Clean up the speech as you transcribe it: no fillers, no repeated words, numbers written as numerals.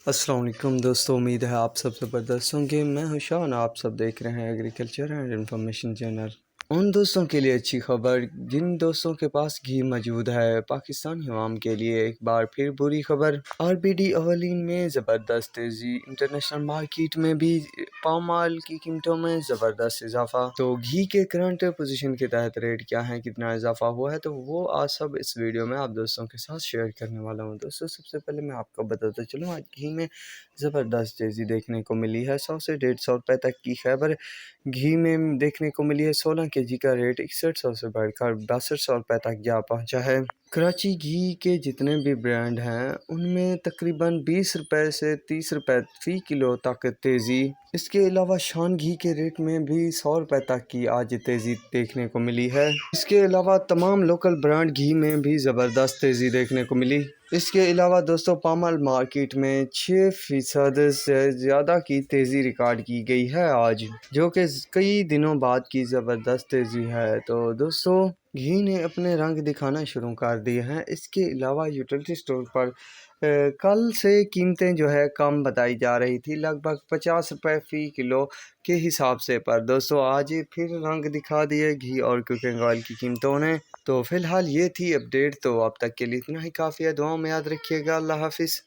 السلام علیکم دوستوں، امید ہے آپ سب زبردست ہوں گے۔ میں ہوں شان، آپ سب دیکھ رہے ہیں ایگریکلچر اینڈ انفارمیشن چینل۔ ان دوستوں کے لیے اچھی خبر جن دوستوں کے پاس گھی موجود ہے۔ پاکستانی عوام کے لیے ایک بار پھر بری خبر، RBD اولین میں زبردست تیزی، انٹرنیشنل مارکیٹ میں بھی پام آئل کی قیمتوں میں زبردست اضافہ۔ تو گھی کے کرنٹ پوزیشن کے تحت ریٹ کیا ہے، کتنا اضافہ ہوا ہے، تو وہ آج سب اس ویڈیو میں آپ دوستوں کے ساتھ شیئر کرنے والا ہوں۔ دوستوں سب سے پہلے میں آپ کو بتاتا چلوں، آج گھی میں زبردست تیزی دیکھنے کو ملی ہے۔ 100 سے 150 روپے تک کی خیبر گھی میں دیکھنے کو ملی ہے۔ 16 kg کا ریٹ 6100 سے بڑھ کر 6200 روپے تک جا پہنچا ہے۔ کراچی گھی کے جتنے بھی برانڈ ہیں ان میں تقریباً 20 روپے سے 30 روپے فی کلو تک تیزی۔ اس کے علاوہ شان گھی کے ریٹ میں بھی 100 روپے تک کی آج تیزی دیکھنے کو ملی ہے۔ اس کے علاوہ تمام لوکل برانڈ گھی میں بھی زبردست تیزی دیکھنے کو ملی۔ اس کے علاوہ دوستوں پام آئل مارکیٹ میں 6% سے زیادہ کی تیزی ریکارڈ کی گئی ہے آج، جو کہ کئی دنوں بعد کی زبردست تیزی ہے۔ تو دوستوں گھی نے اپنے رنگ دکھانا شروع کر دیے ہیں۔ اس کے علاوہ یوٹیلٹی اسٹور پر کل سے قیمتیں جو ہے کم بتائی جا رہی تھی، لگ بھگ 50 روپے فی کلو کے حساب سے، پر دوستوں آج پھر رنگ دکھا دیے گھی اور کوکنگ آئل کی قیمتوں نے۔ تو فی الحال یہ تھی اپڈیٹ، تو اب تک کے لیے اتنا ہی کافی ہے۔ دعاؤں میں یاد رکھیے گا۔ اللہ حافظ۔